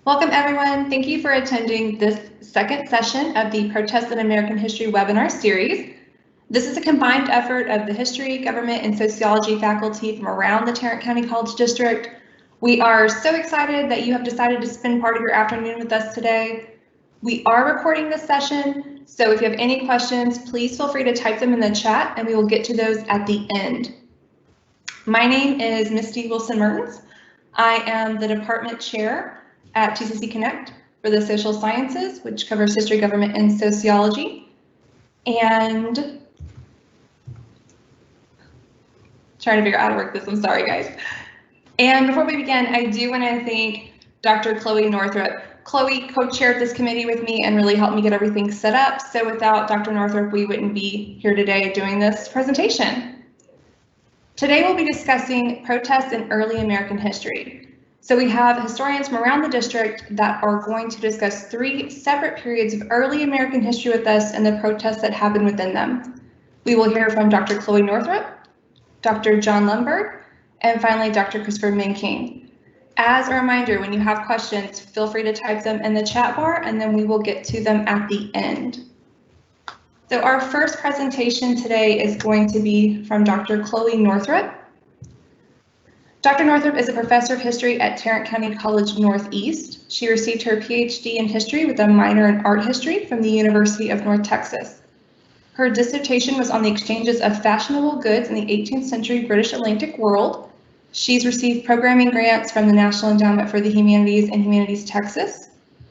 Welcome everyone. Thank you for attending this second session of the Protests in American History webinar series. This is a combined effort of the History, Government, and Sociology faculty from around the Tarrant County College District. We are so excited that you have decided to spend part of your afternoon with us today. We are recording this session, so if you have any questions, please feel free to type them in the chat and we will get to those at the end. My name is Misty Wilson-Mertens. I am the department chair at TCC Connect for the social sciences, which covers history, government, and sociology. And trying to figure out how to work this, I'm sorry guys. And before we begin, I do want to thank Dr. Chloe Northrup. Chloe co-chaired this committee with me and really helped me get everything set up. So without Dr. Northrup, we wouldn't be here today doing this presentation. Today we'll be discussing protests in early American history. So we have historians from around the district that are going to discuss 3 separate periods of early American history with us and the protests that happened within them. We will hear from Dr. Chloe Northrup, Dr. John Lundberg, and finally Dr. Christopher Minking. As a reminder, when you have questions, feel free to type them in the chat bar and then we will get to them at the end. So our first presentation today is going to be from Dr. Chloe Northrup. Dr. Northrup is a professor of history at Tarrant County College Northeast. She received her PhD in history with a minor in art history from the University of North Texas. Her dissertation was on the exchanges of fashionable goods in the 18th century British Atlantic world. She's received programming grants from the National Endowment for the Humanities and Humanities Texas.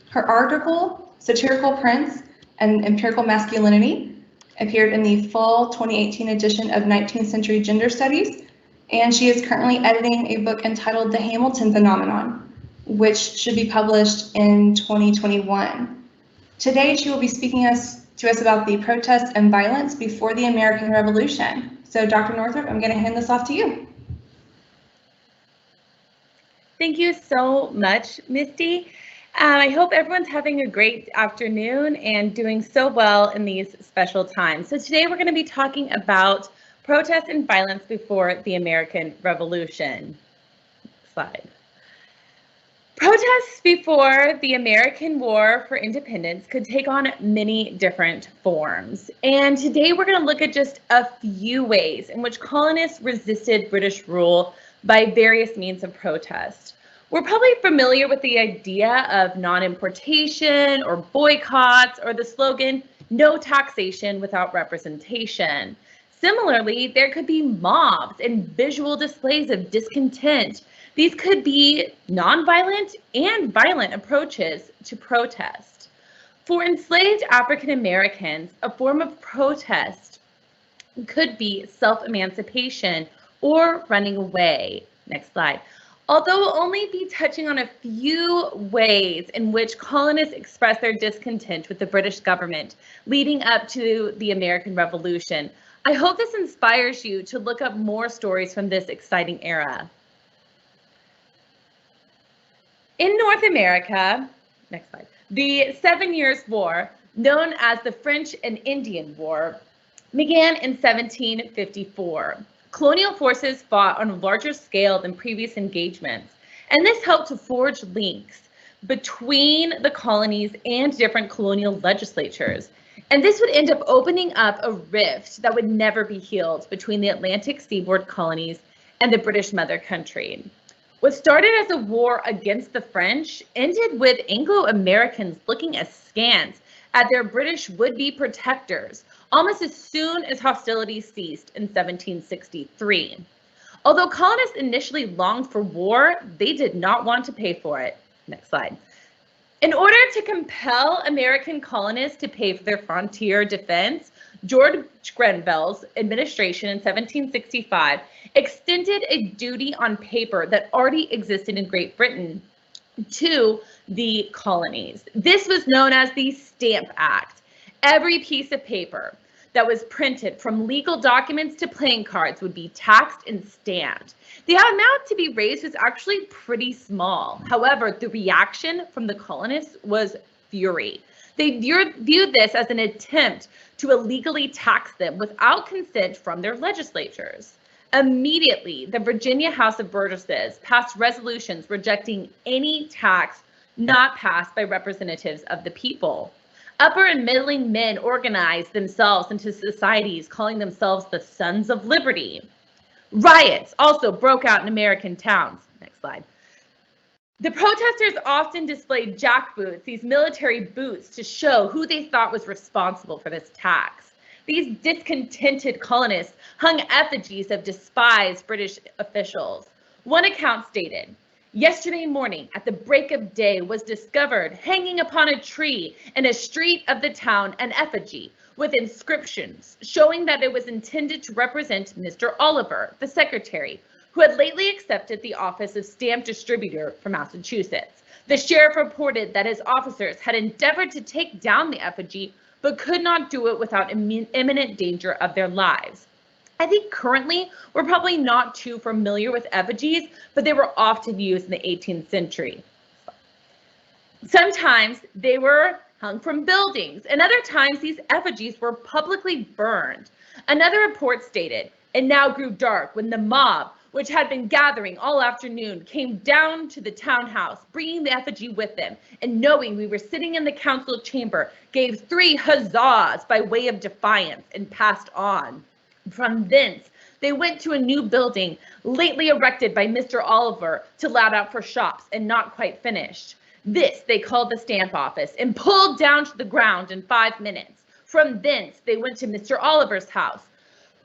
Her article, Satirical Prints and Empirical Masculinity, appeared in the fall 2018 edition of 19th Century Gender Studies. And she is currently editing a book entitled The Hamilton Phenomenon, which should be published in 2021. Today, she will be speaking to us about the protests and violence before the American Revolution. So Dr. Northrup, I'm going to hand this off to you. Thank you so much, Misty. I hope everyone's having a great afternoon and doing so well in these special times. So today we're going to be talking about protests and violence before the American Revolution. Slide. Protests before the American War for Independence could take on many different forms. And today we're going to look at just a few ways in which colonists resisted British rule by various means of protest. We're probably familiar with the idea of non-importation or boycotts or the slogan, "No taxation without representation." Similarly, there could be mobs and visual displays of discontent. These could be nonviolent and violent approaches to protest. For enslaved African Americans, a form of protest could be self-emancipation or running away. Next slide. Although we'll only be touching on a few ways in which colonists expressed their discontent with the British government leading up to the American Revolution, I hope this inspires you to look up more stories from this exciting era. In North America, next slide, the 7 Years' War, known as the French and Indian War, began in 1754. Colonial forces fought on a larger scale than previous engagements, and this helped to forge links between the colonies and different colonial legislatures. And this would end up opening up a rift that would never be healed between the Atlantic seaboard colonies and the British mother country. What started as a war against the French ended with Anglo-Americans looking askance at their British would-be protectors almost as soon as hostilities ceased in 1763. Although colonists initially longed for war, they did not want to pay for it. Next slide. In order to compel American colonists to pay for their frontier defense, George Grenville's administration in 1765 extended a duty on paper that already existed in Great Britain to the colonies. This was known as the Stamp Act. Every piece of paper that was printed, from legal documents to playing cards, would be taxed and stamped. The amount to be raised was actually pretty small. However, the reaction from the colonists was fury. They viewed this as an attempt to illegally tax them without consent from their legislatures. Immediately, the Virginia House of Burgesses passed resolutions rejecting any tax not passed by representatives of the people. Upper and middling men organized themselves into societies calling themselves the Sons of Liberty. Riots also broke out in American towns. Next slide. The protesters often displayed jackboots, these military boots, to show who they thought was responsible for this tax. These discontented colonists hung effigies of despised British officials. One account stated, "Yesterday morning, at the break of day, was discovered hanging upon a tree in a street of the town an effigy with inscriptions showing that it was intended to represent Mr. Oliver, the secretary, who had lately accepted the office of stamp distributor for Massachusetts. The sheriff reported that his officers had endeavored to take down the effigy, but could not do it without imminent danger of their lives." I think currently we're probably not too familiar with effigies, but they were often used in the 18th century. Sometimes they were hung from buildings, and other times these effigies were publicly burned. Another report stated, "It now grew dark when the mob, which had been gathering all afternoon, came down to the townhouse, bringing the effigy with them, and knowing we were sitting in the council chamber, gave 3 huzzas by way of defiance and passed on. From thence, they went to a new building lately erected by Mr. Oliver to let out for shops and not quite finished. This they called the stamp office and pulled down to the ground in 5 minutes. From thence, they went to Mr. Oliver's house,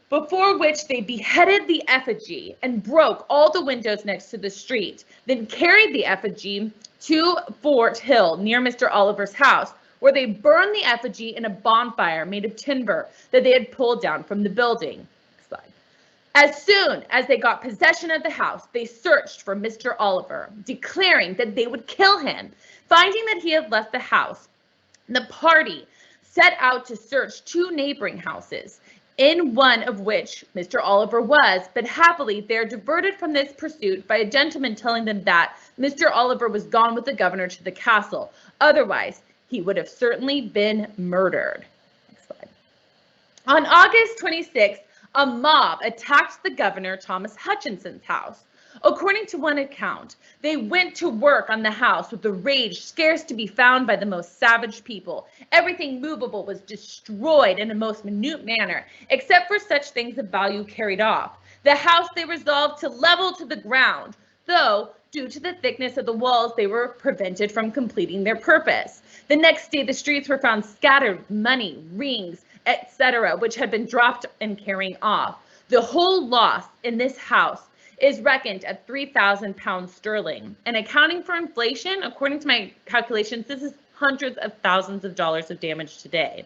before which they beheaded the effigy and broke all the windows next to the street, then carried the effigy to Fort Hill near Mr. Oliver's house, where they burned the effigy in a bonfire made of timber that they had pulled down from the building." Next slide. "As soon as they got possession of the house, they searched for Mr. Oliver, declaring that they would kill him. Finding that he had left the house, the party set out to search 2 neighboring houses, in one of which Mr. Oliver was, but happily they are diverted from this pursuit by a gentleman telling them that Mr. Oliver was gone with the governor to the castle. Otherwise, he would have certainly been murdered." Next slide. On August 26th, a mob attacked the governor Thomas Hutchinson's house. According to one account, they went to work on the house with a rage scarce to be found by the most savage people. Everything movable was destroyed in a most minute manner, except for such things of value carried off. The house they resolved to level to the ground, though due to the thickness of the walls, they were prevented from completing their purpose. The next day, the streets were found scattered with money, rings, etc., which had been dropped and carrying off. The whole loss in this house is reckoned at £3,000 sterling, and accounting for inflation, according to my calculations, this is hundreds of thousands of dollars of damage today.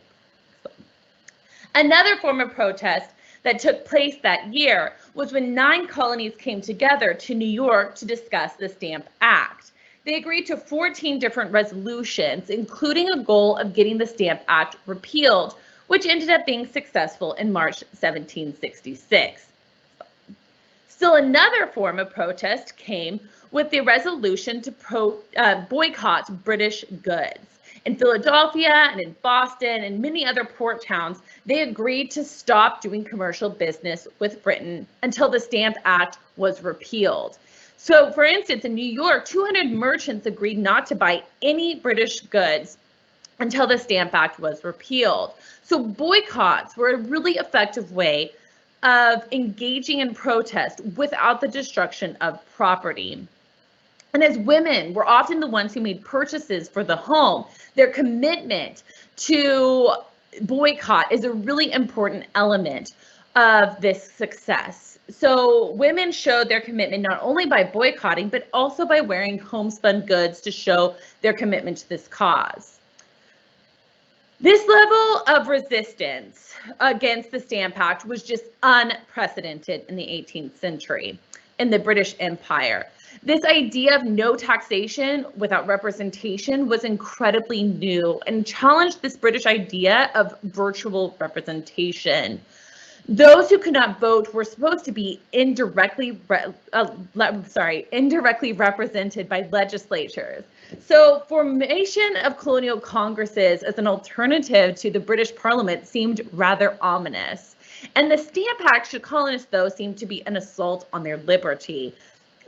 Another form of protest that took place that year was when 9 colonies came together to New York to discuss the Stamp Act. They agreed to 14 different resolutions, including a goal of getting the Stamp Act repealed, which ended up being successful in March 1766. Still another form of protest came with the resolution to boycott British goods. In Philadelphia and in Boston and many other port towns, they agreed to stop doing commercial business with Britain until the Stamp Act was repealed. So, for instance, in New York, 200 merchants agreed not to buy any British goods until the Stamp Act was repealed. So boycotts were a really effective way of engaging in protest without the destruction of property. And as women were often the ones who made purchases for the home, their commitment to boycott is a really important element of this success. So women showed their commitment not only by boycotting, but also by wearing homespun goods to show their commitment to this cause. This level of resistance against the Stamp Act was just unprecedented in the 18th century in the British Empire. This idea of no taxation without representation was incredibly new and challenged this British idea of virtual representation. Those who could not vote were supposed to be indirectly represented by legislatures. So formation of colonial congresses as an alternative to the British Parliament seemed rather ominous. And the Stamp Act to colonists, though, seemed to be an assault on their liberty.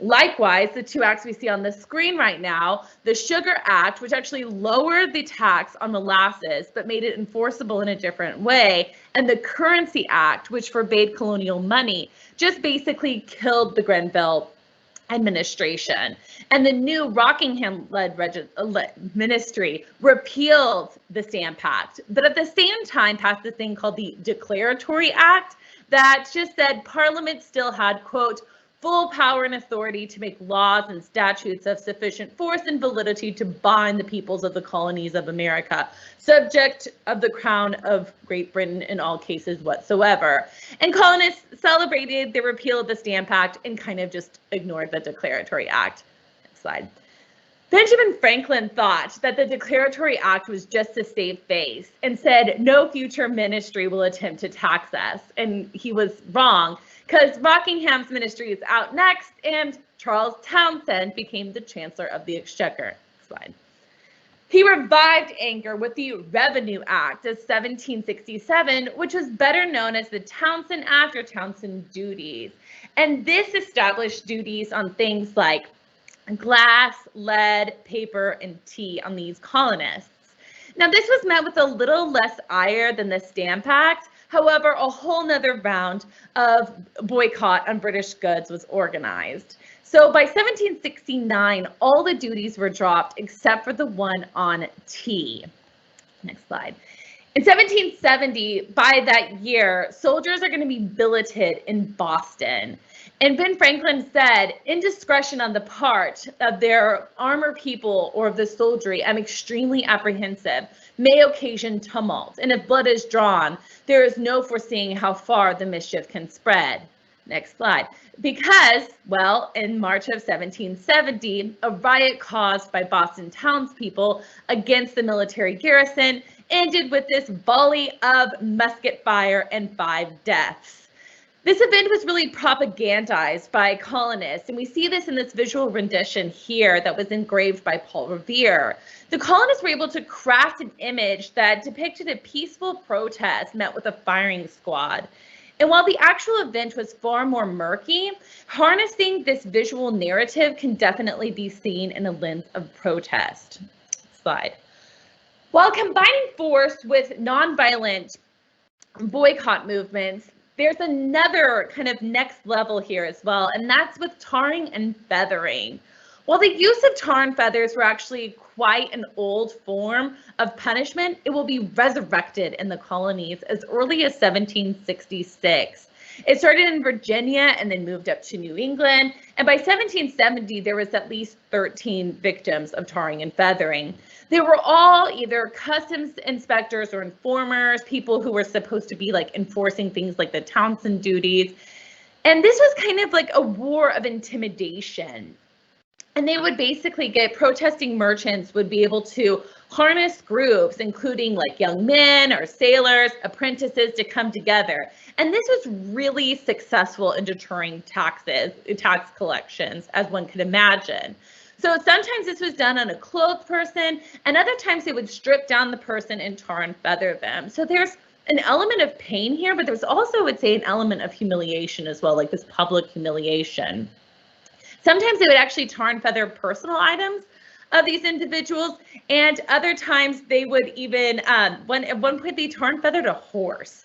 Likewise, the two acts we see on the screen right now, the Sugar Act, which actually lowered the tax on molasses but made it enforceable in a different way, and the Currency Act, which forbade colonial money, just basically killed the Grenville administration. And the new Rockingham-led ministry repealed the Stamp Act, but at the same time passed this thing called the Declaratory Act that just said Parliament still had, quote, full power and authority to make laws and statutes of sufficient force and validity to bind the peoples of the colonies of America, subject of the Crown of Great Britain in all cases whatsoever. And colonists celebrated the repeal of the Stamp Act and kind of just ignored the Declaratory Act. Next slide. Benjamin Franklin thought that the Declaratory Act was just to save face and said no future ministry will attempt to tax us. And he was wrong, because Rockingham's ministry is out next, and Charles Townshend became the Chancellor of the Exchequer. Slide. He revived anger with the Revenue Act of 1767, which was better known as the Townshend Act or Townshend Duties. And this established duties on things like glass, lead, paper, and tea on these colonists. Now, this was met with a little less ire than the Stamp Act. However, a whole nother round of boycott on British goods was organized. So by 1769, all the duties were dropped except for the one on tea. Next slide. In 1770, by that year, soldiers are going to be billeted in Boston. And Ben Franklin said, indiscretion on the part of their armored people or of the soldiery, I'm extremely apprehensive, may occasion tumult. And if blood is drawn, there is no foreseeing how far the mischief can spread. Next slide. Because, well, in March of 1770, a riot caused by Boston townspeople against the military garrison ended with this volley of musket fire and 5 deaths. This event was really propagandized by colonists, and we see this in this visual rendition here that was engraved by Paul Revere. The colonists were able to craft an image that depicted a peaceful protest met with a firing squad. And while the actual event was far more murky, harnessing this visual narrative can definitely be seen in a lens of protest. Slide. While combining force with nonviolent boycott movements, there's another kind of next level here as well, and that's with tarring and feathering. While the use of tar and feathers were actually quite an old form of punishment, it will be resurrected in the colonies as early as 1766. It started in Virginia and then moved up to New England, and by 1770 there was at least 13 victims of tarring and feathering. They were all either customs inspectors or informers, people who were supposed to be like enforcing things like the Townshend duties. And this was kind of like a war of intimidation. And they would basically get protesting merchants would be able to harness groups, including like young men or sailors, apprentices, to come together. And this was really successful in deterring tax collections, as one could imagine. So sometimes this was done on a clothed person, and other times they would strip down the person and tar and feather them. So there's an element of pain here, but there's also, I would say, an element of humiliation as well, like this public humiliation. Sometimes they would actually tar and feather personal items of these individuals, and other times they would even, at one point they tar and feathered a horse.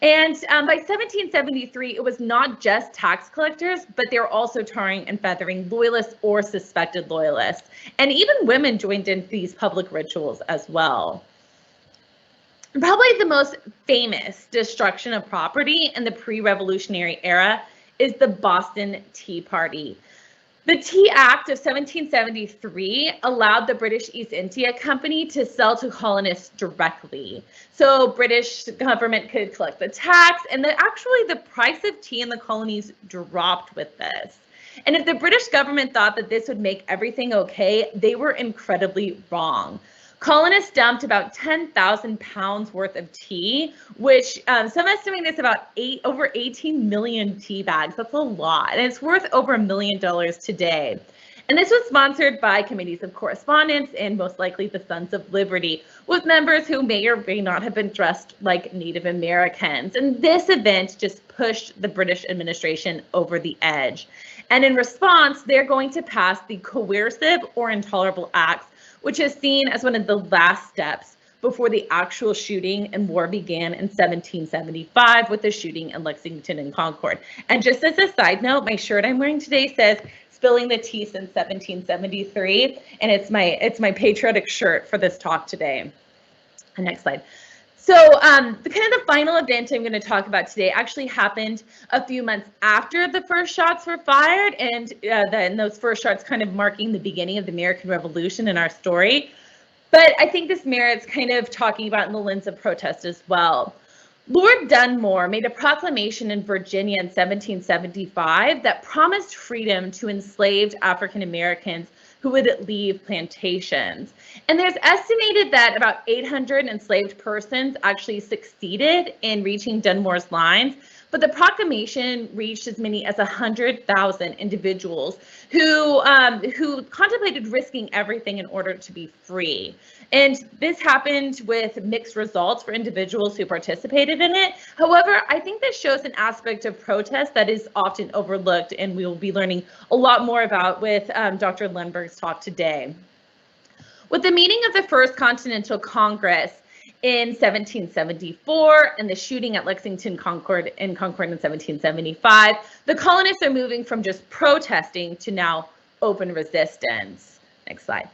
And by 1773, it was not just tax collectors, but they were also tarring and feathering loyalists or suspected loyalists. And even women joined in these public rituals as well. Probably the most famous destruction of property in the pre-revolutionary era is the Boston Tea Party. The Tea Act of 1773 allowed the British East India Company to sell to colonists directly. So British government could collect the tax, and actually the price of tea in the colonies dropped with this. And if the British government thought that this would make everything okay, they were incredibly wrong. Colonists dumped about 10,000 pounds worth of tea, which some estimate is about over 18 million tea bags. That's a lot, and it's worth over $1 million today. And this was sponsored by committees of correspondence and most likely the Sons of Liberty, with members who may or may not have been dressed like Native Americans. And this event just pushed the British administration over the edge. And in response, they're going to pass the Coercive or Intolerable Acts, which is seen as one of the last steps before the actual shooting and war began in 1775 with the shooting in Lexington and Concord. And just as a side note, my shirt I'm wearing today says "Spilling the Tea since 1773," and it's my patriotic shirt for this talk today. And next slide. So the final event I'm going to talk about today actually happened a few months after the first shots were fired, and then those first shots kind of marking the beginning of the American Revolution in our story. But I think this merits kind of talking about in the lens of protest as well. Lord Dunmore made a proclamation in Virginia in 1775 that promised freedom to enslaved African Americans who would leave plantations. And there's estimated that about 800 enslaved persons actually succeeded in reaching Dunmore's lines, but the proclamation reached as many as 100,000 individuals who contemplated risking everything in order to be free. And this happened with mixed results for individuals who participated in it. However, I think this shows an aspect of protest that is often overlooked, and we will be learning a lot more about with Dr. Lundberg's talk today. With the meeting of the First Continental Congress in 1774 and the shooting at Lexington Concord in 1775, the colonists are moving from just protesting to now open resistance. Next slide.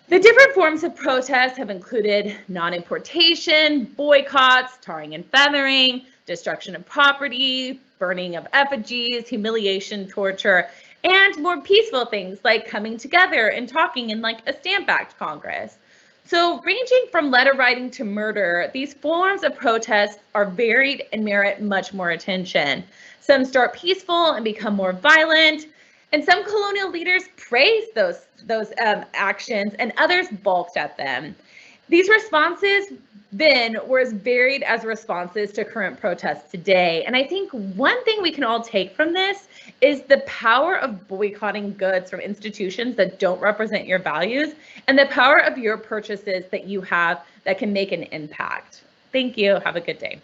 The different forms of protest have included non-importation, boycotts, tarring and feathering, destruction of property, burning of effigies, humiliation, torture, and more peaceful things like coming together and talking in like a Stamp Act Congress. So ranging from letter writing to murder, these forms of protest are varied and merit much more attention. Some start peaceful and become more violent, and some colonial leaders praised those actions and others balked at them. These responses then were as varied as responses to current protests today. And I think one thing we can all take from this is the power of boycotting goods from institutions that don't represent your values and the power of your purchases that you have that can make an impact. Thank you. Have a good day.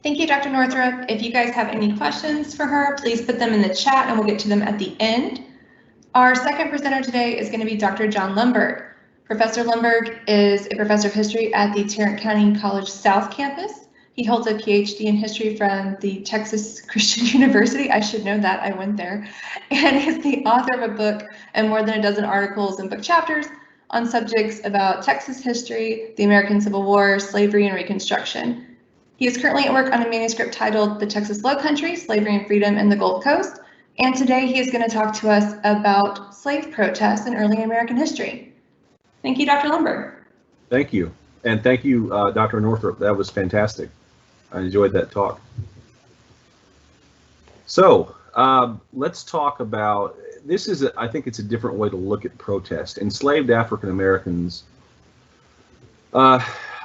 Thank you, Dr. Northrup. If you guys have any questions for her, please put them in the chat and we'll get to them at the end. Our second presenter today is going to be Dr. John Lundberg. Professor Lundberg is a professor of history at the Tarrant County College South Campus. He holds a PhD in history from the Texas Christian University. I should know that, I went there. And is the author of a book and more than a dozen articles and book chapters on subjects about Texas history, the American Civil War, slavery, and Reconstruction. He is currently at work on a manuscript titled The Texas Low Country, Slavery and Freedom in the Gulf Coast. And today he is going to talk to us about slave protests in early American history. Thank you, Dr. Lundberg. Thank you. And thank you, Dr. Northrup. That was fantastic. I enjoyed that talk. So let's talk about, this is, I think it's a different way to look at protest. Enslaved African Americans,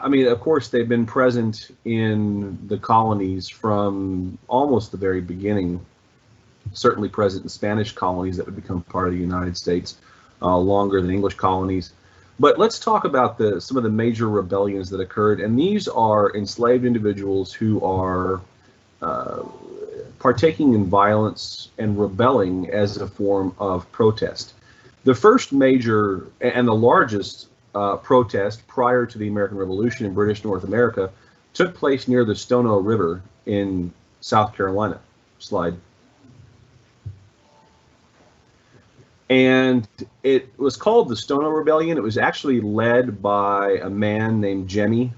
I mean, of course, they've been present in the colonies from almost the very beginning, certainly present in Spanish colonies that would become part of the United States longer than English colonies. But let's talk about some of the major rebellions that occurred, and these are enslaved individuals who are partaking in violence and rebelling as a form of protest. The first major and the largest protest prior to the American Revolution in British North America took place near the Stono River in South Carolina. Slide. And it was called the Stono Rebellion. It was actually led by a man named Jemmy.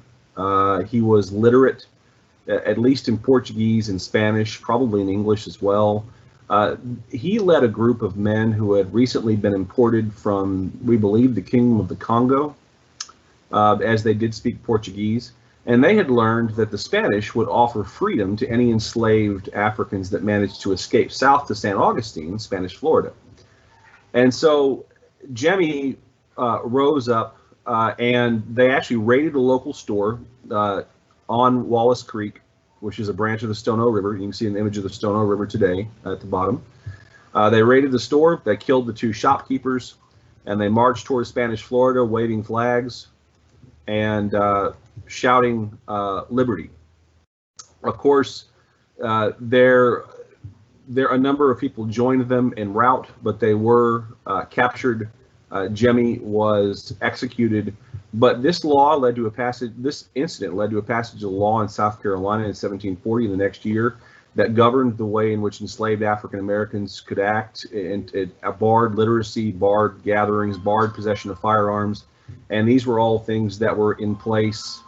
He was literate, at least in Portuguese and Spanish, probably in English as well. He led a group of men who had recently been imported from, we believe, the Kingdom of the Congo, as they did speak Portuguese. And they had learned that the Spanish would offer freedom to any enslaved Africans that managed to escape south to St. Augustine, Spanish Florida. And so Jemmy rose up and they actually raided a local store on Wallace Creek, which is a branch of the Stono River. You can see an image of the Stono River today at the bottom. They raided the store, they killed the 2 shopkeepers, and they marched towards Spanish Florida waving flags and shouting liberty. Of course, there a number of people joined them en route, but they were captured. Jemmy was executed, but this incident led to a passage of law in South Carolina in 1740, the next year, that governed the way in which enslaved African Americans could act. And it barred literacy, barred gatherings, barred possession of firearms, and these were all things that were in place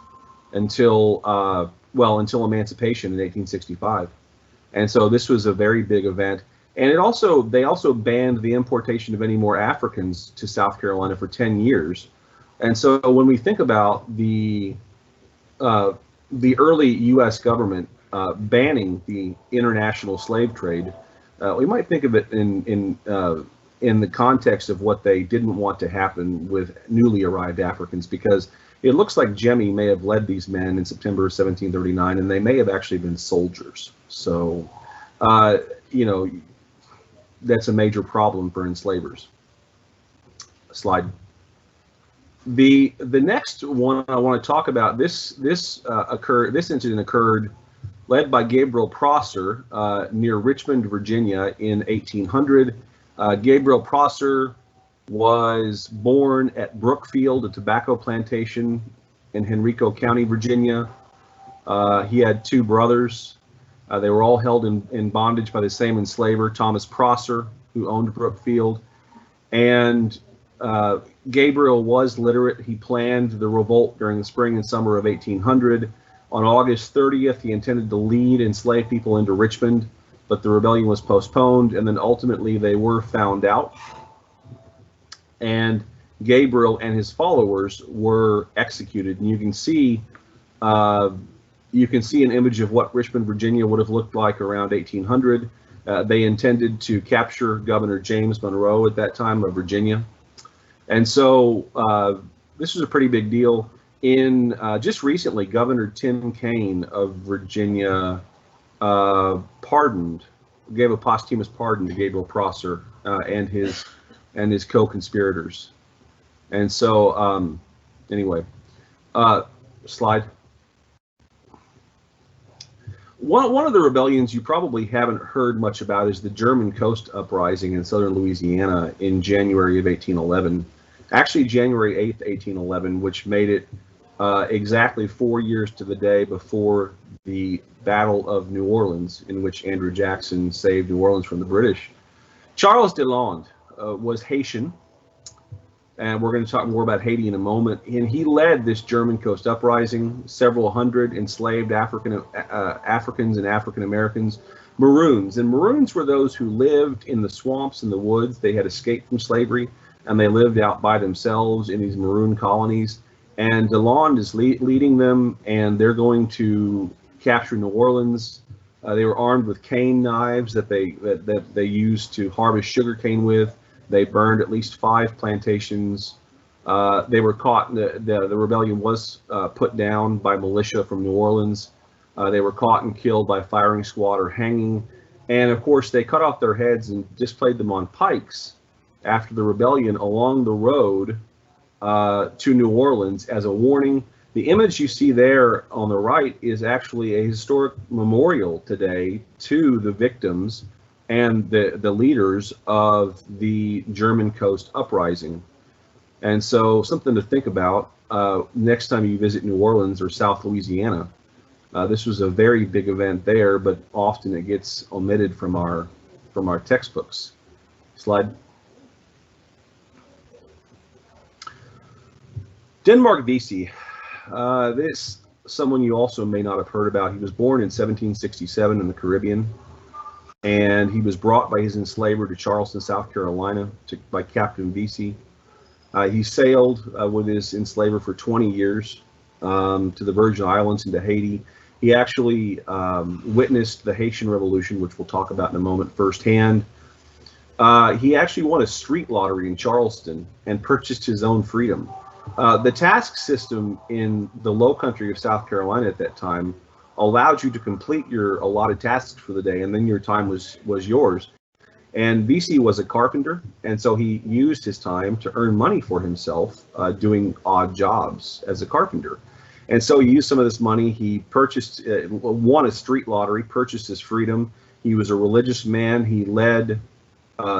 until until emancipation in 1865. And so this was a very big event. And they also banned the importation of any more Africans to South Carolina for 10 years. And so when we think about the early U.S. government banning the international slave trade, we might think of it in the context of what they didn't want to happen with newly arrived Africans, because it looks like Jemmy may have led these men in September 1739, and they may have actually been soldiers. So, that's a major problem for enslavers. Slide. The next one I want to talk about, this incident occurred led by Gabriel Prosser near Richmond, Virginia in 1800. Gabriel Prosser was born at Brookfield, a tobacco plantation in Henrico County, Virginia. He had 2 brothers. They were all held in bondage by the same enslaver, Thomas Prosser, who owned Brookfield. And Gabriel was literate. He planned the revolt during the spring and summer of 1800. On August 30th, he intended to lead enslaved people into Richmond, but the rebellion was postponed, and then ultimately they were found out. And Gabriel and his followers were executed. And you can see an image of what Richmond, Virginia would have looked like around 1800. They intended to capture Governor James Monroe at that time of Virginia. And so this was a pretty big deal. Just recently, Governor Tim Kaine of Virginia gave a posthumous pardon to Gabriel Prosser and his co-conspirators. And so anyway, slide. One of the rebellions you probably haven't heard much about is the German Coast Uprising in southern Louisiana in January of 1811. Actually, January 8th, 1811, which made it exactly 4 years to the day before the Battle of New Orleans, in which Andrew Jackson saved New Orleans from the British. Charles Deslandes was Haitian, and we're going to talk more about Haiti in a moment. And he led this German Coast Uprising. Several hundred enslaved Africans and African Americans, Maroons. And Maroons were those who lived in the swamps and the woods. They had escaped from slavery, and they lived out by themselves in these Maroon colonies. And Deslandes is leading them, and they're going to capture New Orleans. They were armed with cane knives that they used to harvest sugar cane with. They burned at least 5 plantations. They were caught. The rebellion was put down by militia from New Orleans. They were caught and killed by firing squad or hanging. And of course, they cut off their heads and displayed them on pikes after the rebellion along the road to New Orleans as a warning. The image you see there on the right is actually a historic memorial today to the victims and the leaders of the German Coast Uprising. And so something to think about next time you visit New Orleans or South Louisiana. This was a very big event there, but often it gets omitted from our textbooks. Slide. Denmark Vesey. This someone you also may not have heard about. He was born in 1767 in the Caribbean, and he was brought by his enslaver to Charleston, South Carolina, by Captain Vesey. He sailed with his enslaver for 20 years to the Virgin Islands and to Haiti. He actually witnessed the Haitian Revolution, which we'll talk about in a moment, firsthand. He actually won a street lottery in Charleston and purchased his own freedom. The task system in the low country of South Carolina at that time allowed you to complete your allotted tasks for the day, and then your time was yours. And VC was a carpenter, and so he used his time to earn money for himself, doing odd jobs as a carpenter. And so he used some of this money. He purchased, won a street lottery, purchased his freedom. He was a religious man. He led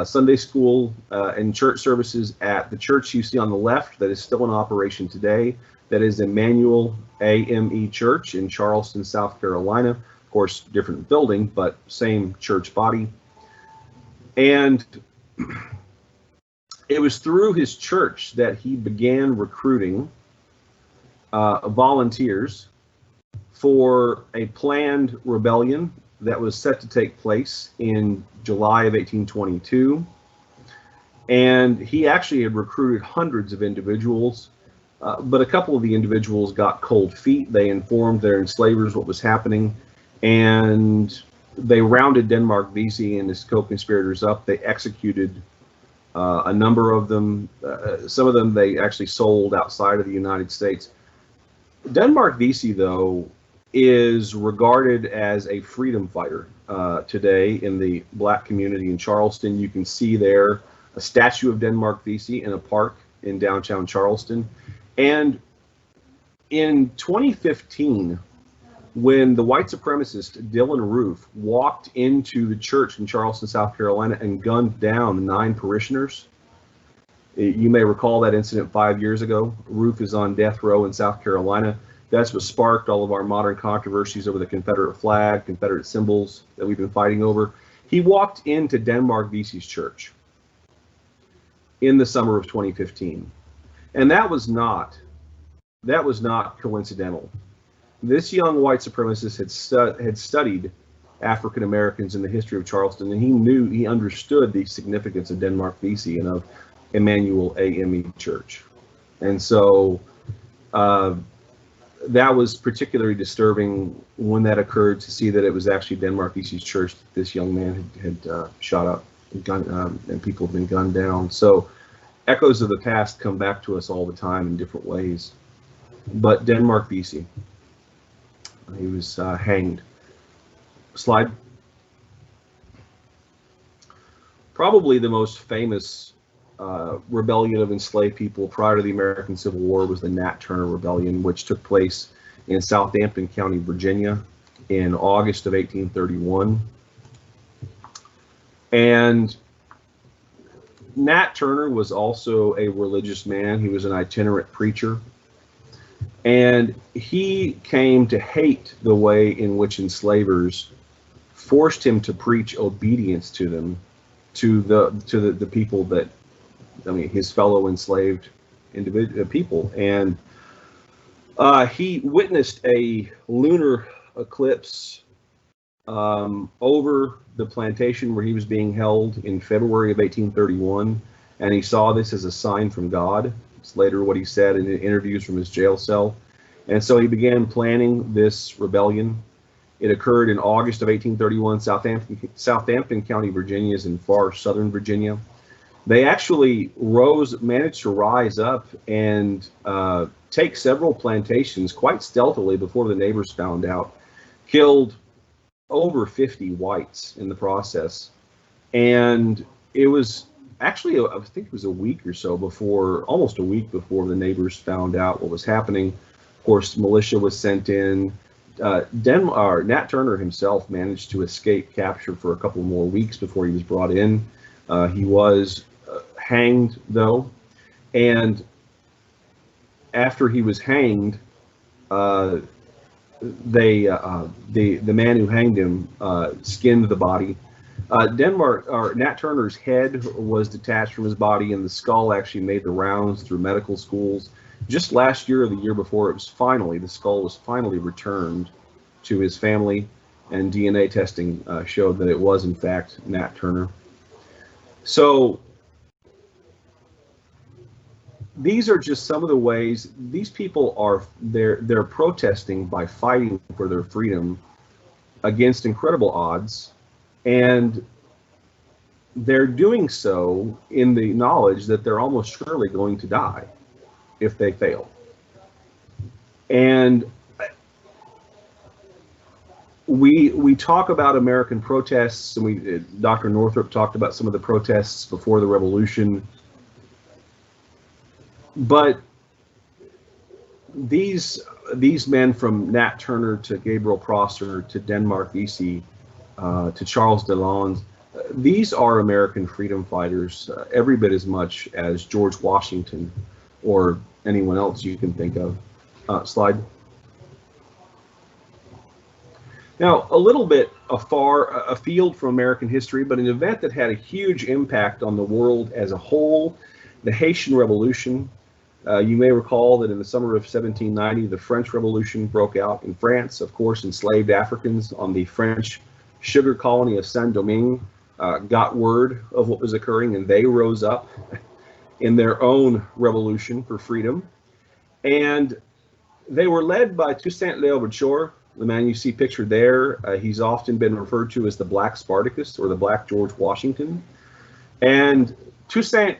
Sunday school and church services at the church you see on the left that is still in operation today. That is Emmanuel AME Church in Charleston, South Carolina. Of course, different building, but same church body. And it was through his church that he began recruiting volunteers for a planned rebellion that was set to take place in July of 1822. And he actually had recruited hundreds of individuals, but a couple of the individuals got cold feet. They informed their enslavers what was happening, and they rounded Denmark Vesey and his co-conspirators up. They executed a number of them. Some of them they actually sold outside of the United States. Denmark Vesey, though, is regarded as a freedom fighter today in the black community in Charleston. You can see there a statue of Denmark Vesey in a park in downtown Charleston. And in 2015, when the white supremacist Dylan Roof walked into the church in Charleston, South Carolina, and gunned down 9 parishioners, you may recall that incident 5 years ago. Roof is on death row in South Carolina. That's what sparked all of our modern controversies over the Confederate flag, Confederate symbols that we've been fighting over. He walked into Denmark Vesey's church in the summer of 2015. And that was not coincidental. This young white supremacist had studied African Americans in the history of Charleston, and he understood the significance of Denmark Vesey and of Emmanuel AME Church. And so that was particularly disturbing when that occurred, to see that it was actually Denmark Vesey's church that this young man had shot up and people have been gunned down. So echoes of the past come back to us all the time in different ways. But Denmark Vesey, he was hanged. Slide. Probably the most famous rebellion of enslaved people prior to the American Civil War was the Nat Turner Rebellion, which took place in Southampton County, Virginia in August of 1831. And Nat Turner was also a religious man. He was an itinerant preacher. And he came to hate the way in which enslavers forced him to preach obedience to them, to the people that, I mean, his fellow enslaved people. And he witnessed a lunar eclipse over the plantation where he was being held in February of 1831, and he saw this as a sign from God. It's later what he said in interviews from his jail cell. And so he began planning this rebellion. It occurred in August of 1831. Southampton County, Virginia is in far southern Virginia. They actually managed to rise up and take several plantations quite stealthily before the neighbors found out, killed over 50 whites in the process. And it was actually, I think it was a week or so before, almost a week before the neighbors found out what was happening. Of course, militia was sent in. Nat Turner himself managed to escape capture for a couple more weeks before he was brought in. He was hanged, though, and after he was hanged, the man who hanged him skinned the body. Nat Turner's head was detached from his body, and the skull actually made the rounds through medical schools. Just last year or the year before, the skull was finally returned to his family, and DNA testing showed that it was in fact Nat Turner. So these are just some of the ways these people are they're protesting by fighting for their freedom against incredible odds, and they're doing so in the knowledge that they're almost surely going to die if they fail. And we talk about American protests, and Dr. Northrup talked about some of the protests before the revolution, but these men, from Nat Turner to Gabriel Prosser to Denmark Vesey to Charles Delande, these are American freedom fighters every bit as much as George Washington or anyone else you can think of. Slide. Now, a little bit afield from American history, but an event that had a huge impact on the world as a whole, the Haitian Revolution. You may recall that in the summer of 1790, the French Revolution broke out in France. Of course, enslaved Africans on the French sugar colony of Saint-Domingue got word of what was occurring, and they rose up in their own revolution for freedom. And they were led by Toussaint Louverture, the man you see pictured there. He's often been referred to as the Black Spartacus or the Black George Washington. And Toussaint,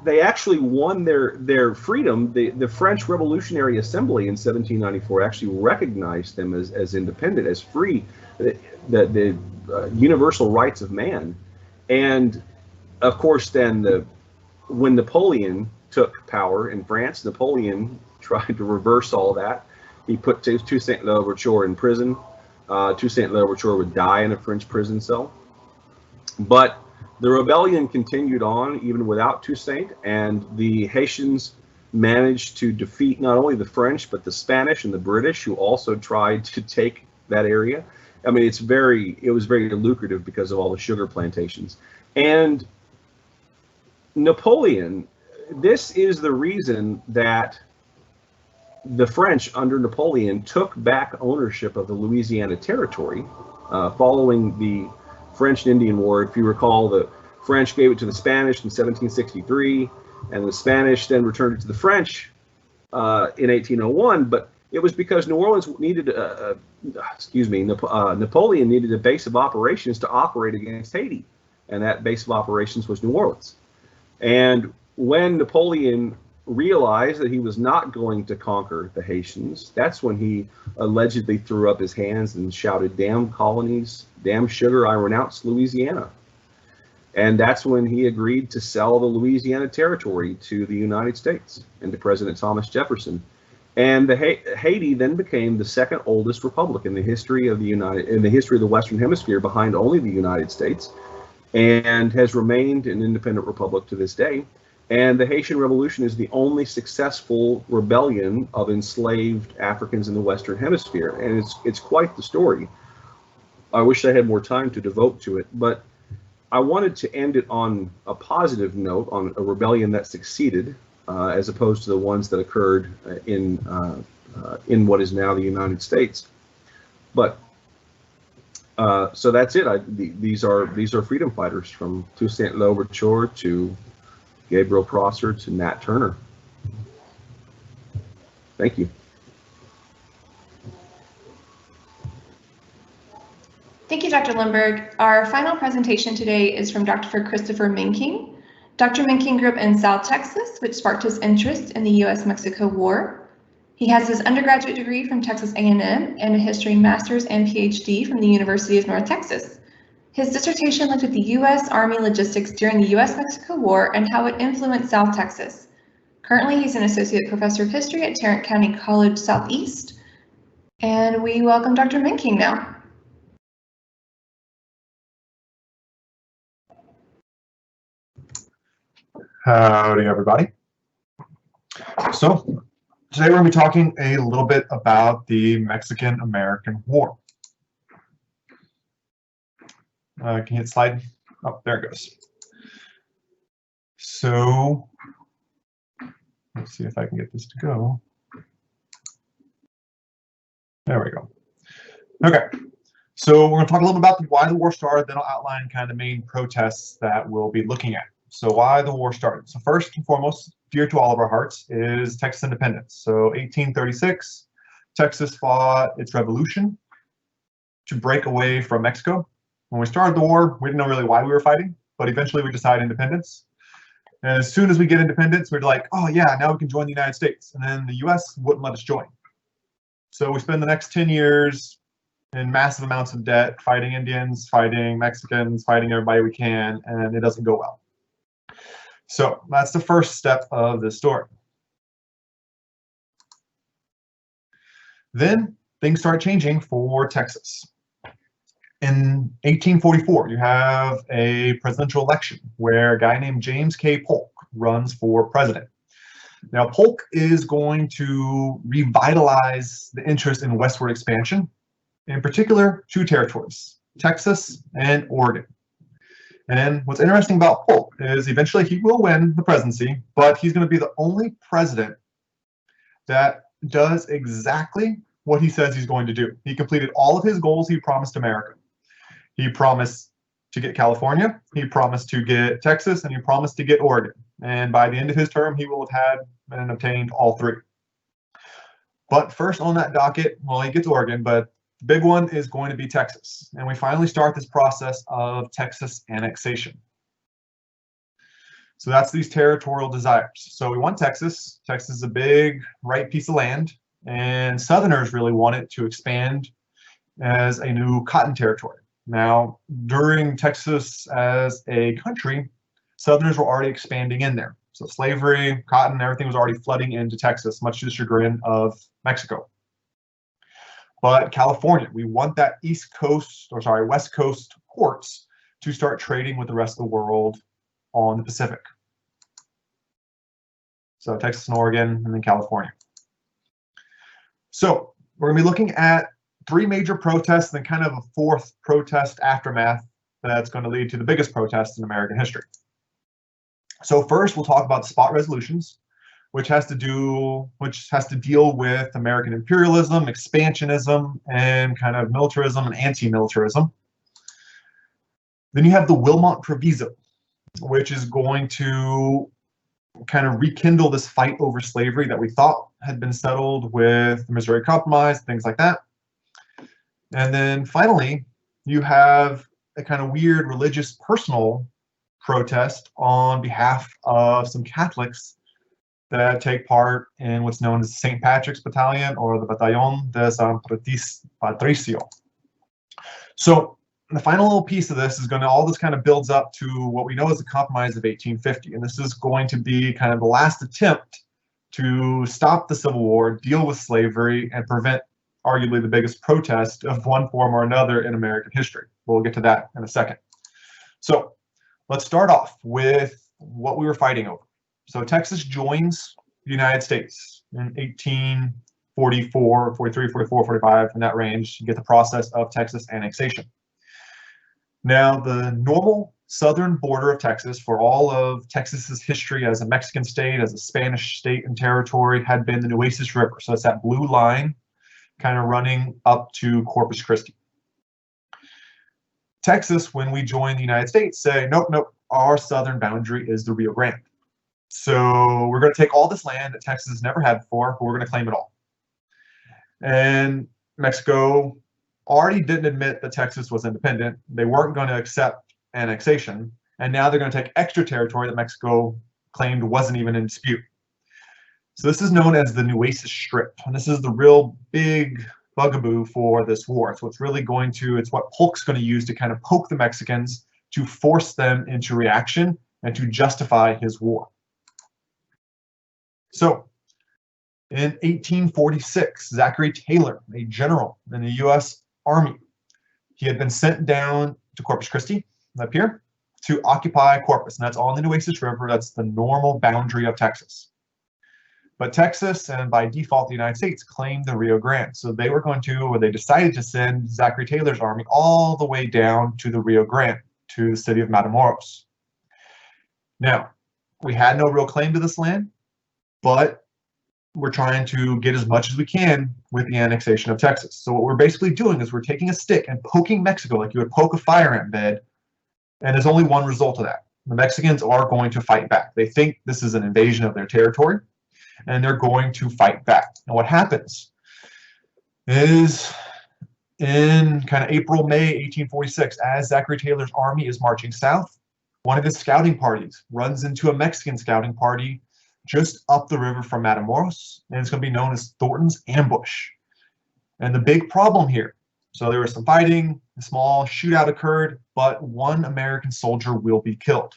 they actually won their freedom. The French Revolutionary Assembly in 1794 actually recognized them as independent, as free, the universal rights of man. And of course, then when Napoleon took power in France, Napoleon tried to reverse all that. He put Toussaint Louverture in prison. Toussaint Louverture would die in a French prison cell. But the rebellion continued on even without Toussaint, and the Haitians managed to defeat not only the French, but the Spanish and the British, who also tried to take that area. I mean, it was very lucrative because of all the sugar plantations. And Napoleon, this is the reason that the French under Napoleon took back ownership of the Louisiana Territory following the French and Indian War. If you recall, the French gave it to the Spanish in 1763, and the Spanish then returned it to the French in 1801. But it was because New Orleans needed, Napoleon needed a base of operations to operate against Haiti, and that base of operations was New Orleans. And when Napoleon realized that he was not going to conquer the Haitians, that's when he allegedly threw up his hands and shouted, "Damn colonies, damn sugar, I renounce Louisiana." And that's when he agreed to sell the Louisiana Territory to the United States and to President Thomas Jefferson. And Haiti then became the second oldest republic in the history of the Western Hemisphere, behind only the United States, and has remained an independent republic to this day. And the Haitian Revolution is the only successful rebellion of enslaved Africans in the Western Hemisphere, and it's quite the story. I wish I had more time to devote to it, but I wanted to end it on a positive note, on a rebellion that succeeded, as opposed to the ones that occurred in what is now the United States. But so that's it. These are freedom fighters, from Toussaint Louverture to Gabriel Prosser to Nat Turner. Thank you. Thank you, Dr. Lindberg. Our final presentation today is from Dr. Christopher Minking. Dr. Minking grew up in South Texas, which sparked his interest in the U.S.-Mexico War. He has his undergraduate degree from Texas A&M and a history master's and PhD from the University of North Texas. His dissertation looked at the U.S. Army logistics during the U.S.-Mexico War and how it influenced South Texas. Currently, he's an associate professor of history at Tarrant County College Southeast. And we welcome Dr. Minking now. Howdy, everybody. So today we're going to be talking a little bit about the Mexican-American War. Can you hit slide? Oh, there it goes. So let's see if I can get this to go. There we go. Okay, so we're going to talk a little about why the war started, then I'll outline kind of the main protests that we'll be looking at. So why the war started. So first and foremost, dear to all of our hearts, is Texas independence. So 1836, Texas fought its revolution to break away from Mexico. When we started the war, we didn't know really why we were fighting, but eventually we decided independence. And as soon as we get independence, we're like, oh yeah, now we can join the United States. And then the US wouldn't let us join. So we spend the next 10 years in massive amounts of debt, fighting Indians, fighting Mexicans, fighting everybody we can, and it doesn't go well. So that's the first step of this story. Then things start changing for Texas. In 1844, you have a presidential election where a guy named James K. Polk runs for president. Now, Polk is going to revitalize the interest in westward expansion, in particular, two territories, Texas and Oregon. And what's interesting about Polk is eventually he will win the presidency, but he's going to be the only president that does exactly what he says he's going to do. He completed all of his goals he promised America. He promised to get California, he promised to get Texas, and he promised to get Oregon. And by the end of his term, he will have had and obtained all three. But first on that docket, well, he gets Oregon, but the big one is going to be Texas. And we finally start this process of Texas annexation. So that's these territorial desires. So we want Texas. Texas is a big right piece of land, and Southerners really want it to expand as a new cotton territory. Now, during Texas as a country, Southerners were already expanding in there. So slavery, cotton, everything was already flooding into Texas, much to the chagrin of Mexico. But California, we want that West Coast ports to start trading with the rest of the world on the Pacific. So Texas and Oregon, and then California. So we're going to be looking at three major protests and then kind of a fourth protest aftermath that's going to lead to the biggest protest in American history. So first, we'll talk about the spot resolutions, which has to deal with American imperialism, expansionism, and kind of militarism and anti-militarism. Then you have the Wilmot Proviso, which is going to kind of rekindle this fight over slavery that we thought had been settled with the Missouri Compromise, things like that. And then finally, you have a kind of weird religious personal protest on behalf of some Catholics that take part in what's known as St. Patrick's Battalion, or the Batallón de San Patricio. So the final little piece of this is going to, all this kind of builds up to what we know as the Compromise of 1850. And this is going to be kind of the last attempt to stop the Civil War, deal with slavery, and prevent arguably the biggest protest of one form or another in American history. We'll get to that in a second. So let's start off with what we were fighting over. So Texas joins the United States in 1844, 43, 44, 45, in that range. You get the process of Texas annexation. Now, the normal southern border of Texas for all of Texas's history as a Mexican state, as a Spanish state and territory, had been the Nueces River. So it's that blue line kind of running up to Corpus Christi. Texas, when we join the United States, say, nope, our southern boundary is the Rio Grande. So we're going to take all this land that Texas has never had before, but we're going to claim it all. And Mexico already didn't admit that Texas was independent. They weren't going to accept annexation. And now they're going to take extra territory that Mexico claimed wasn't even in dispute. So this is known as the Nueces Strip. And this is the real big bugaboo for this war. So it's what Polk's going to use to kind of poke the Mexicans to force them into reaction and to justify his war. So in 1846, Zachary Taylor, a general in the U.S. Army, he had been sent down to Corpus Christi, up here, to occupy Corpus. And that's on the Nueces River. That's the normal boundary of Texas. But Texas, and by default the United States, claimed the Rio Grande. So they decided to send Zachary Taylor's army all the way down to the Rio Grande, to the city of Matamoros. Now, we had no real claim to this land, but we're trying to get as much as we can with the annexation of Texas. So what we're basically doing is we're taking a stick and poking Mexico like you would poke a fire ant bed, and there's only one result of that. The Mexicans are going to fight back. They think this is an invasion of their territory, and they're going to fight back. And what happens is in kind of April, May 1846, as Zachary Taylor's army is marching south, One of his scouting parties runs into a Mexican scouting party just up the river from Matamoros, and it's going to be known as Thornton's ambush. And the big problem here, so there was some fighting, a small shootout occurred, but one American soldier will be killed.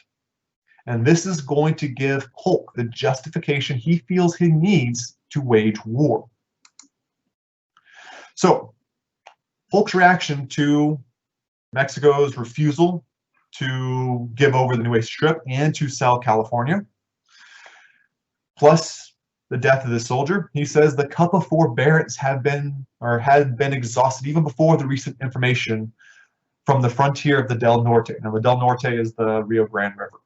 And this is going to give Polk the justification he feels he needs to wage war. So, Polk's reaction to Mexico's refusal to give over the New Strip and to sell California, plus the death of this soldier, he says the cup of forbearance had been exhausted even before the recent information from the frontier of the Del Norte. Now, the Del Norte is the Rio Grande River.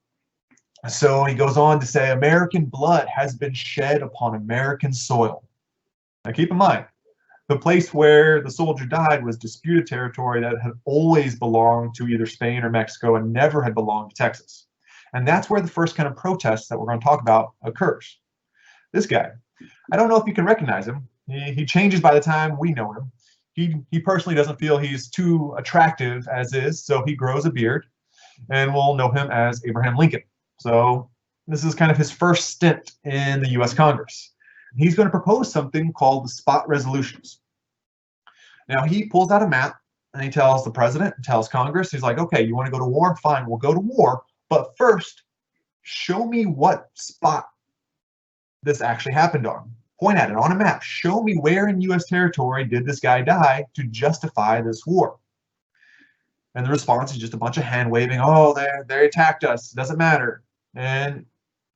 So he goes on to say, American blood has been shed upon American soil. Now, keep in mind, the place where the soldier died was disputed territory that had always belonged to either Spain or Mexico and never had belonged to Texas. And that's where the first kind of protest that we're going to talk about occurs. This guy, I don't know if you can recognize him. He changes by the time we know him. He personally doesn't feel he's too attractive as is, so he grows a beard, and we'll know him as Abraham Lincoln. So this is kind of his first stint in the U.S. Congress. He's going to propose something called the spot resolutions. Now, he pulls out a map, and he tells the president, tells Congress, he's like, okay, you want to go to war? Fine, we'll go to war. But first, show me what spot this actually happened on. Point at it on a map. Show me where in U.S. territory did this guy die to justify this war. And the response is just a bunch of hand waving. Oh, they attacked us. It doesn't matter. And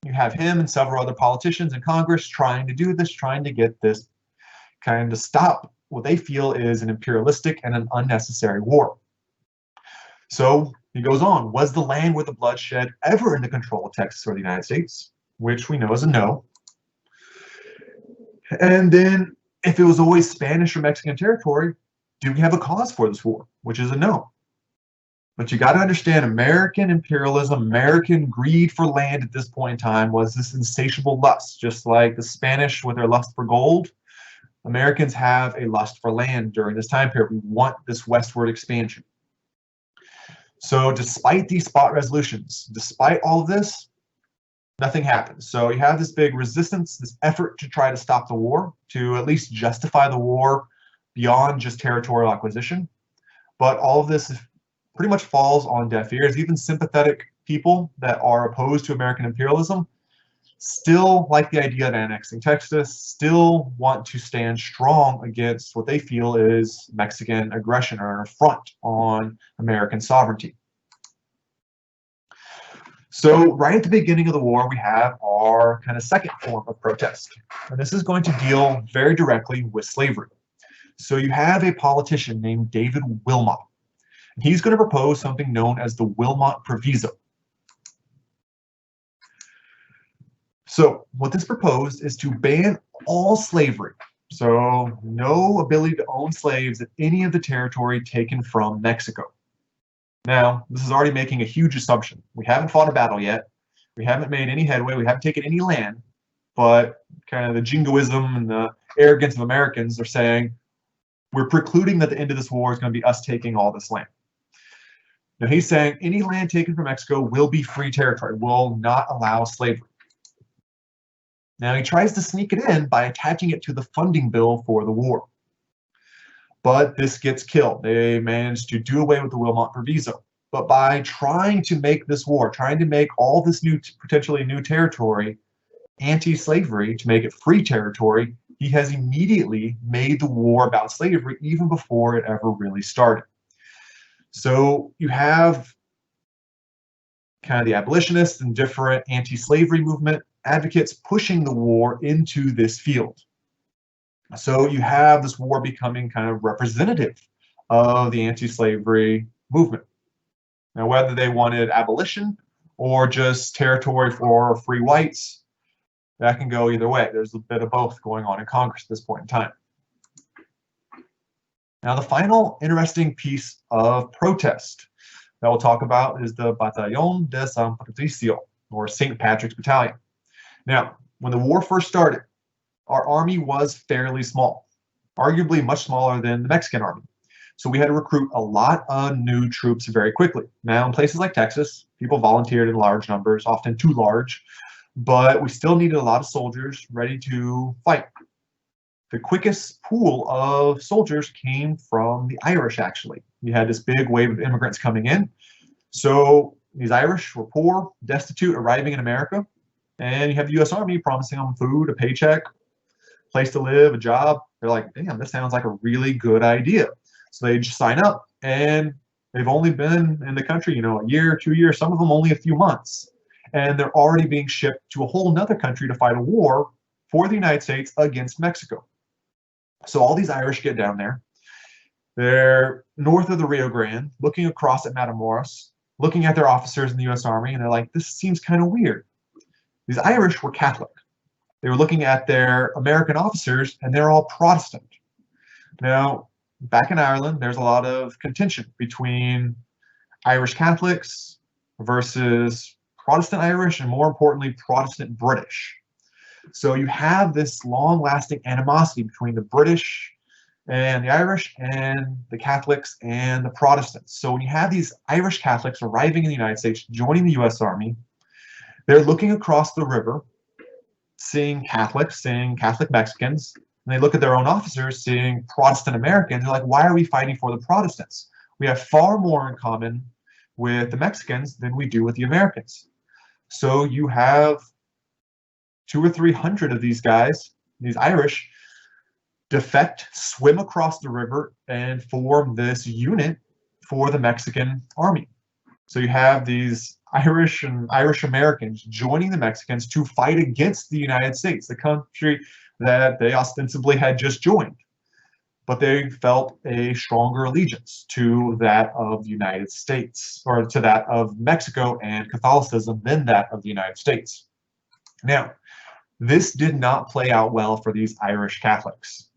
you have him and several other politicians in Congress trying to do this, trying to get this kind of stop what they feel is an imperialistic and an unnecessary war. So he goes on. Was the land with the bloodshed ever in the control of Texas or the United States? Which we know is a no. And then if it was always Spanish or Mexican territory, do we have a cause for this war? Which is a no. But you got to understand, American imperialism, American greed for land at this point in time was this insatiable lust. Just like the Spanish with their lust for gold, Americans have a lust for land during this time period. We want this westward expansion. So despite these spot resolutions, despite all of this, nothing happens. So you have this big resistance, this effort to try to stop the war, to at least justify the war beyond just territorial acquisition. But all of this pretty much falls on deaf ears. Even sympathetic people that are opposed to American imperialism still like the idea of annexing Texas, still want to stand strong against what they feel is Mexican aggression or an affront on American sovereignty. So right at the beginning of the war, we have our kind of second form of protest. And this is going to deal very directly with slavery. So you have a politician named David Wilmot. He's going to propose something known as the Wilmot Proviso. So what this proposed is to ban all slavery. So no ability to own slaves at any of the territory taken from Mexico. Now, this is already making a huge assumption. We haven't fought a battle yet. We haven't made any headway. We haven't taken any land. But kind of the jingoism and the arrogance of Americans are saying, we're precluding that the end of this war is going to be us taking all this land. Now, he's saying any land taken from Mexico will be free territory, will not allow slavery. Now, he tries to sneak it in by attaching it to the funding bill for the war. But this gets killed. They managed to do away with the Wilmot Proviso. But by trying to make this war, trying to make all this new, potentially new territory anti-slavery, to make it free territory, he has immediately made the war about slavery even before it ever really started. So you have kind of the abolitionists and different anti-slavery movement advocates pushing the war into this field. So you have this war becoming kind of representative of the anti-slavery movement. Now, whether they wanted abolition or just territory for free whites, that can go either way. There's a bit of both going on in Congress at this point in time. Now, the final interesting piece of protest that we'll talk about is the Batallón de San Patricio, or St. Patrick's Battalion. Now, when the war first started, our army was fairly small, arguably much smaller than the Mexican army. So we had to recruit a lot of new troops very quickly. Now, in places like Texas, people volunteered in large numbers, often too large, but we still needed a lot of soldiers ready to fight. The quickest pool of soldiers came from the Irish, actually. You had this big wave of immigrants coming in. So these Irish were poor, destitute, arriving in America. And you have the U.S. Army promising them food, a paycheck, place to live, a job. They're like, damn, this sounds like a really good idea. So they just sign up, and they've only been in the country, a year, 2 years, some of them only a few months. And they're already being shipped to a whole nother country to fight a war for the United States against Mexico. So all these Irish get down there. They're north of the Rio Grande, looking across at Matamoros, looking at their officers in the U.S. Army, and they're like, this seems kind of weird. These Irish were Catholic. They were looking at their American officers, and they're all Protestant. Now, back in Ireland, there's a lot of contention between Irish Catholics versus Protestant Irish, and more importantly, Protestant British. So you have this long-lasting animosity between the British and the Irish and the Catholics and the Protestants. So when you have these Irish Catholics arriving in the United States, joining the U.S. Army, they're looking across the river, seeing Catholics, seeing Catholic Mexicans, and they look at their own officers, seeing Protestant Americans. They're like, why are we fighting for the Protestants? We have far more in common with the Mexicans than we do with the Americans. So you have 200 or 300 of these guys, these Irish, defect, swim across the river, and form this unit for the Mexican army. So you have these Irish and Irish Americans joining the Mexicans to fight against the United States, the country that they ostensibly had just joined. But they felt a stronger allegiance to that of the United States, or to that of Mexico and Catholicism than that of the United States. Now, this did not play out well for these Irish Catholics.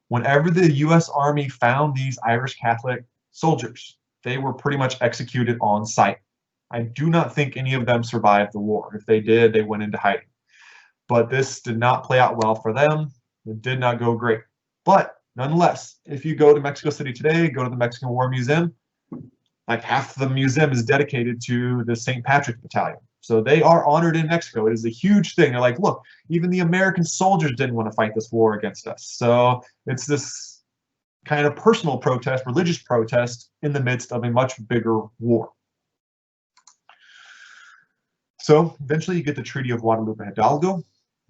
Whenever the U.S. Army found these Irish Catholic soldiers, they were pretty much executed on sight. I do not think any of them survived the war. If they did, they went into hiding. But this did not play out well for them. It did not go great. But nonetheless, if you go to Mexico City today, go to the Mexican War Museum, like half the museum is dedicated to the St. Patrick Battalion. So they are honored in Mexico. It is a huge thing. They're like, look, even the American soldiers didn't want to fight this war against us. So it's this kind of personal protest, religious protest in the midst of a much bigger war. So eventually you get the Treaty of Guadalupe Hidalgo,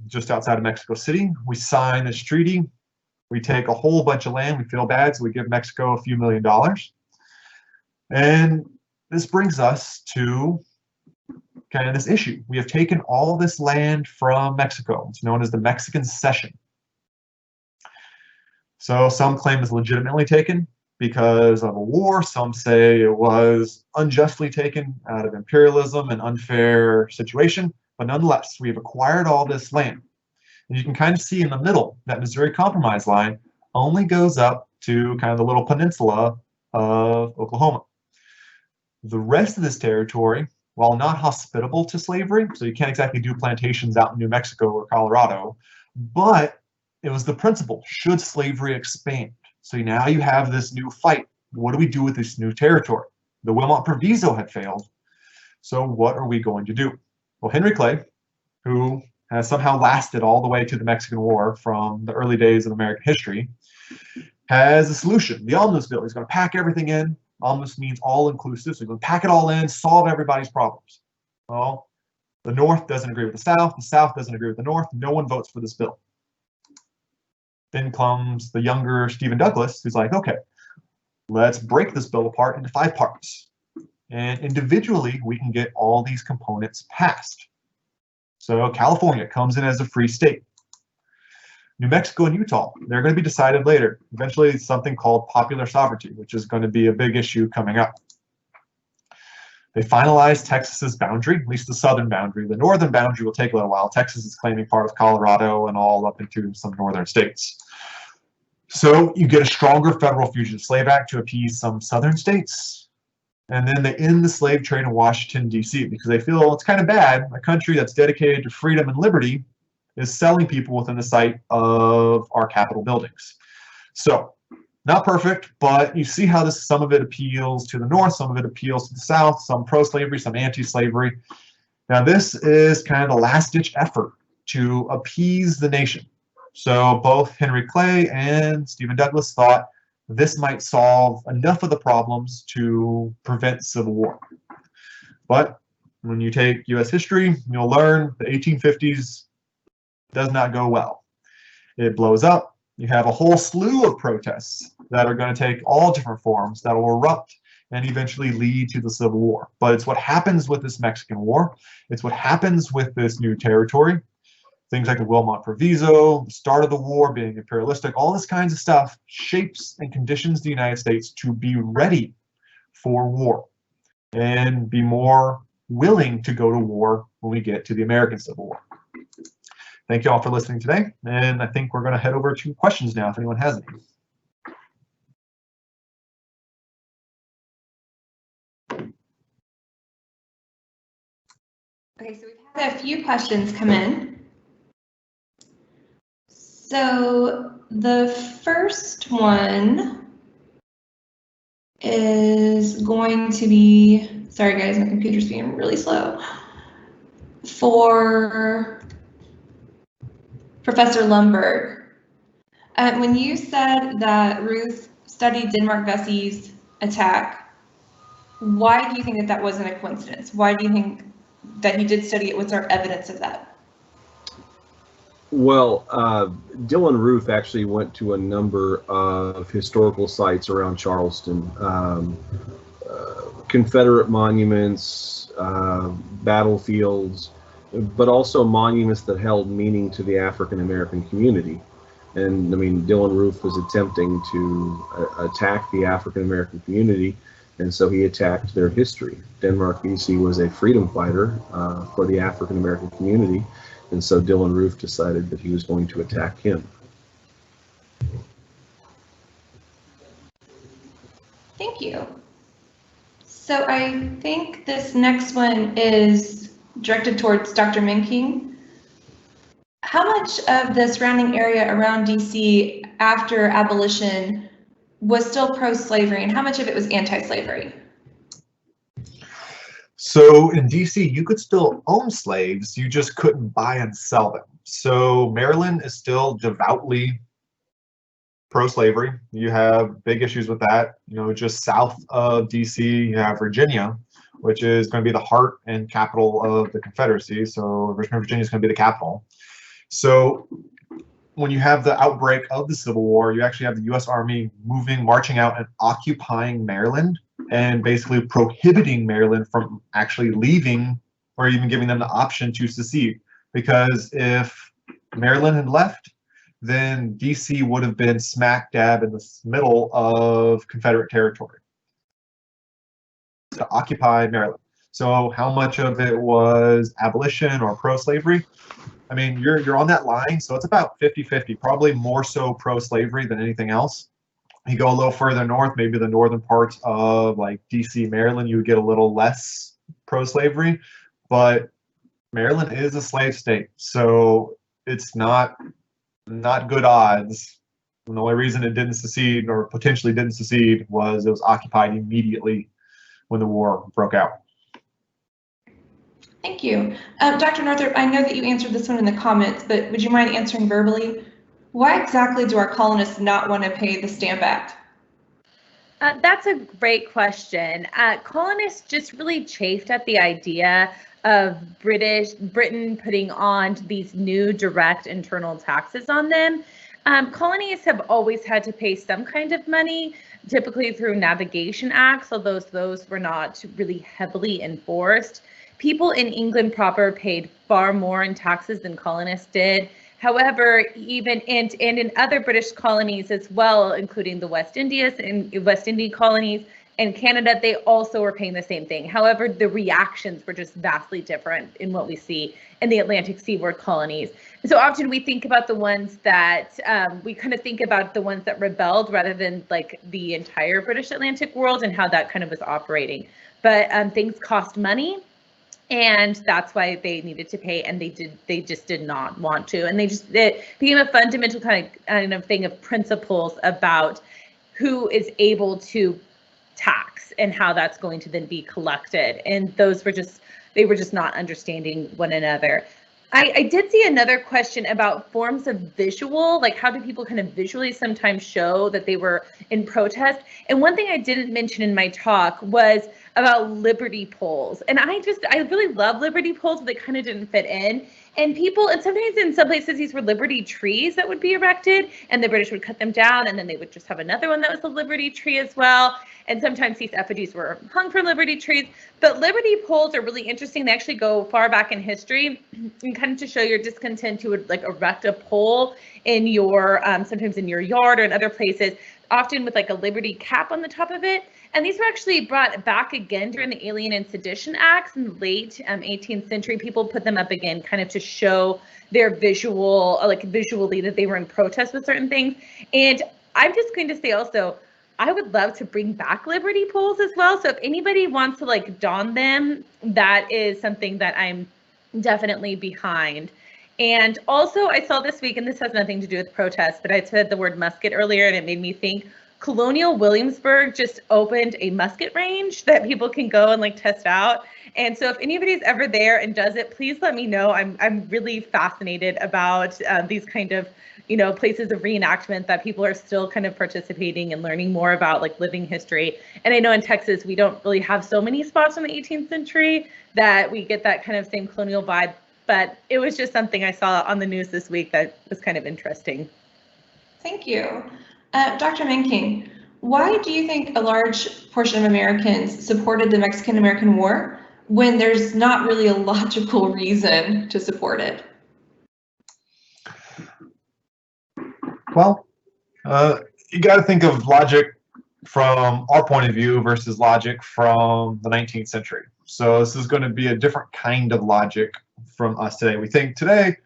just outside of Mexico City. We sign this treaty. We take a whole bunch of land. We feel bad, so we give Mexico a few $1 million. And this brings us to kind of this issue. We have taken all this land from Mexico. It's known as the Mexican Cession. So some claim it's legitimately taken because of a war. Some say it was unjustly taken out of imperialism and unfair situation. But nonetheless, we have acquired all this land. And you can kind of see in the middle, that Missouri Compromise line only goes up to kind of the little peninsula of Oklahoma. The rest of this territory, while not hospitable to slavery, so you can't exactly do plantations out in New Mexico or Colorado, but it was the principle, should slavery expand? So now you have this new fight. What do we do with this new territory? The Wilmot Proviso had failed, so what are we going to do? Well, Henry Clay, who has somehow lasted all the way to the Mexican War from the early days of American history, has a solution. The Omnibus Bill. He's going to pack everything in. Omnibus means all-inclusive, so he's going to pack it all in, solve everybody's problems. Well, the North doesn't agree with the South doesn't agree with the North, no one votes for this bill. Then comes the younger Stephen Douglas, who's like, okay, let's break this bill apart into 5 parts. And individually, we can get all these components passed. So California comes in as a free state. New Mexico and Utah, they're going to be decided later. Eventually, it's something called popular sovereignty, which is going to be a big issue coming up. They finalized Texas's boundary, at least the southern boundary. The northern boundary will take a little while. Texas is claiming part of Colorado and all up into some northern states. So you get a stronger federal Fugitive Slave Act to appease some southern states. And then they end the slave trade in Washington, D.C. because they feel it's kind of bad. A country that's dedicated to freedom and liberty is selling people within the sight of our Capitol buildings. So Not perfect, but you see how some of it appeals to the North, some of it appeals to the South, some pro-slavery, some anti-slavery. Now, this is kind of the last-ditch effort to appease the nation. So both Henry Clay and Stephen Douglas thought this might solve enough of the problems to prevent civil war. But when you take U.S. history, you'll learn the 1850s does not go well. It blows up. You have a whole slew of protests that are going to take all different forms that will erupt and eventually lead to the Civil War. But it's what happens with this Mexican War. It's what happens with this new territory. Things like the Wilmot Proviso, the start of the war being imperialistic, all this kinds of stuff shapes and conditions the United States to be ready for war and be more willing to go to war when we get to the American Civil War. Thank you all for listening today, and I think we're going to head over to questions now if anyone has any. Okay, so we've had a few questions come in. So the first one is going to be, sorry guys, my computer's being really slow, for Professor Lundberg. When you said that Ruth studied Denmark-Vesey's attack, why do you think that that wasn't a coincidence? Why do you think that he did study it? What's our evidence of that? Well, Dylan Ruth actually went to a number of historical sites around Charleston, Confederate monuments, battlefields, but also monuments that held meaning to the African American community. And I mean, Dylan Ruth was attempting to attack the African American community, and so he attacked their history. Denmark-Vesey was a freedom fighter for the African American community. And so Dylan Ruth decided that he was going to attack him. Thank you. So I think this next one is directed towards Dr. Minking. How much of the surrounding area around DC after abolition was still pro-slavery, and how much of it was anti-slavery? So in DC, you could still own slaves, you just couldn't buy and sell them. So Maryland is still devoutly pro-slavery. You have big issues with that. You know, just south of DC, you have Virginia, which is going to be the heart and capital of the Confederacy. So Richmond, Virginia is going to be the capital. So when you have the outbreak of the Civil War, you actually have the U.S. Army marching out and occupying Maryland, and basically prohibiting Maryland from actually leaving or even giving them the option to secede. Because if Maryland had left, then DC would have been smack dab in the middle of Confederate territory to occupy Maryland. So how much of it was abolition or pro-slavery? I mean, you're on that line, so it's about 50-50, probably more so pro-slavery than anything else. You go a little further north, maybe the northern parts of like DC, Maryland, you would get a little less pro-slavery, but Maryland is a slave state, so it's not good odds. And the only reason it didn't secede, or potentially didn't secede, was it was occupied immediately when the war broke out. Thank you. Dr. Northrop, I know that you answered this one in the comments, but would you mind answering verbally? Why exactly do our colonists not want to pay the Stamp Act? That's a great question. Colonists just really chafed at the idea of Britain putting on these new direct internal taxes on them. Colonies have always had to pay some kind of money, typically through navigation acts, although those were not really heavily enforced. People in England proper paid far more in taxes than colonists did. However, even in other British colonies as well, including the West Indies and West Indian colonies and Canada, they also were paying the same thing. However, the reactions were just vastly different in what we see in the Atlantic seaboard colonies. And so often we think about the ones that we kind of think about the ones that rebelled rather than like the entire British Atlantic world and how that kind of was operating. But things cost money. And that's why they needed to pay, and they just did not want to. And it became a fundamental kind of thing of principles about who is able to tax and how that's going to then be collected. And they were just not understanding one another. I did see another question about forms of visual, like how do people kind of visually sometimes show that they were in protest? And one thing I didn't mention in my talk was about liberty poles. And I really love liberty poles, but they kind of didn't fit in. And sometimes in some places, these were liberty trees that would be erected, and the British would cut them down, and then they would just have another one that was a liberty tree as well. And sometimes these effigies were hung from liberty trees. But liberty poles are really interesting. They actually go far back in history, and kind of to show your discontent, you would like erect a pole in your, sometimes in your yard or in other places, often with like a liberty cap on the top of it. And these were actually brought back again during the Alien and Sedition Acts in the late 18th century. People put them up again kind of to show their visually that they were in protest with certain things. And I'm just going to say also, I would love to bring back liberty poles as well. So if anybody wants to like don them, that is something that I'm definitely behind. And also I saw this week, and this has nothing to do with protests, but I said the word musket earlier and it made me think Colonial Williamsburg just opened a musket range that people can go and like test out. And so if anybody's ever there and does it, please let me know. I'm really fascinated about these kind of, places of reenactment that people are still kind of participating and learning more about, like living history. And I know in Texas, we don't really have so many spots from the 18th century that we get that kind of same colonial vibe. But it was just something I saw on the news this week that was kind of interesting. Thank you. Dr. Menking, why do you think a large portion of Americans supported the Mexican-American War when there's not really a logical reason to support it? Well, you got to think of logic from our point of view versus logic from the 19th century. So this is going to be a different kind of logic from us today. We think today,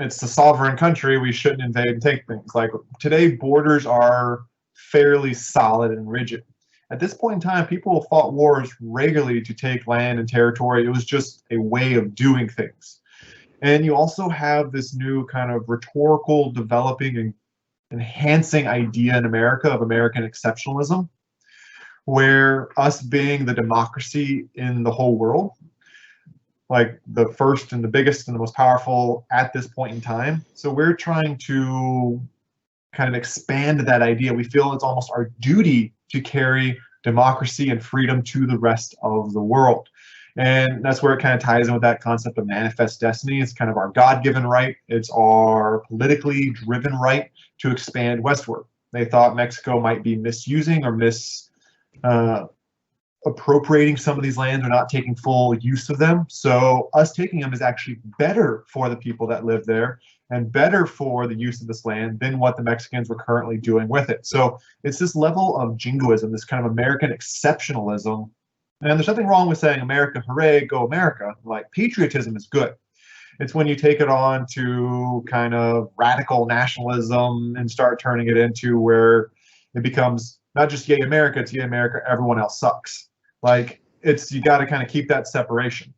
it's a sovereign country, we shouldn't invade and take things. Like today, borders are fairly solid and rigid. At this point in time, people fought wars regularly to take land and territory. It was just a way of doing things. And you also have this new kind of rhetorical, developing and enhancing idea in America of American exceptionalism, where us being the democracy in the whole world, like the first and the biggest and the most powerful at this point in time. So we're trying to kind of expand that idea. We feel it's almost our duty to carry democracy and freedom to the rest of the world. And that's where it kind of ties in with that concept of manifest destiny. It's kind of our God-given right. It's our politically driven right to expand westward. They thought Mexico might be misusing or appropriating some of these lands or not taking full use of them. So us taking them is actually better for the people that live there and better for the use of this land than what the Mexicans were currently doing with it. So it's this level of jingoism, this kind of American exceptionalism. And there's nothing wrong with saying America, hooray, go America. Like patriotism is good. It's when you take it on to kind of radical nationalism and start turning it into where it becomes not just yay America, it's yay America, everyone else sucks. Like you got to kind of keep that separation.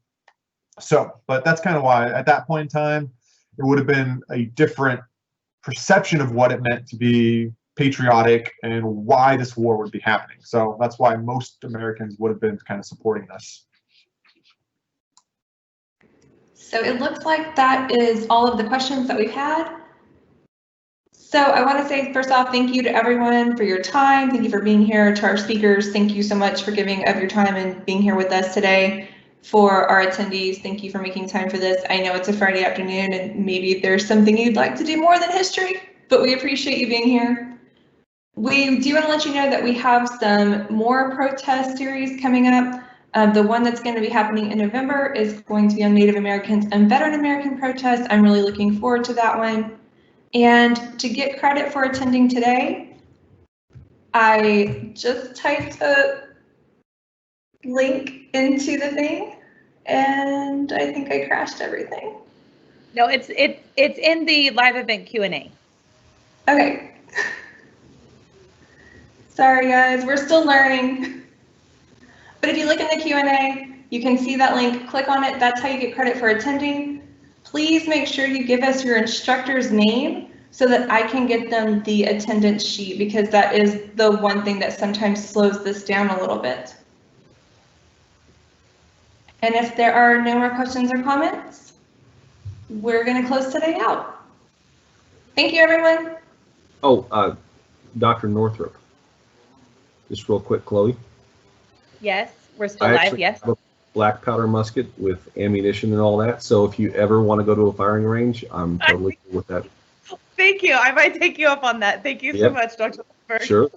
So, but that's kind of why at that point in time, it would have been a different perception of what it meant to be patriotic and why this war would be happening. So that's why most Americans would have been kind of supporting this. So it looks like that is all of the questions that we've had. So I want to say, first off, thank you to everyone for your time. Thank you for being here. To our speakers, thank you so much for giving of your time and being here with us today. For our attendees, thank you for making time for this. I know it's a Friday afternoon and maybe there's something you'd like to do more than history, but we appreciate you being here. We do want to let you know that we have some more protest series coming up. The one that's going to be happening in November is going to be on Native Americans and Veteran American protests. I'm really looking forward to that one. And to get credit for attending today, I just typed a link into the thing and I think I crashed everything. No, it's in the live event Q&A. Okay. Sorry guys, we're still learning. But if you look in the Q&A, you can see that link, click on it, that's how you get credit for attending. Please make sure you give us your instructor's name so that I can get them the attendance sheet, because that is the one thing that sometimes slows this down a little bit. And if there are no more questions or comments, we're going to close today out. Thank you, everyone. Oh, Dr. Northrup, just real quick, Chloe. Yes, we're still I live. actually Yes. have a black powder musket with ammunition and all that. So if you ever want to go to a firing range, I'm totally cool with that. Thank you. I might take you up on that. Thank you so Yep. much, Dr. Lundberg. Sure.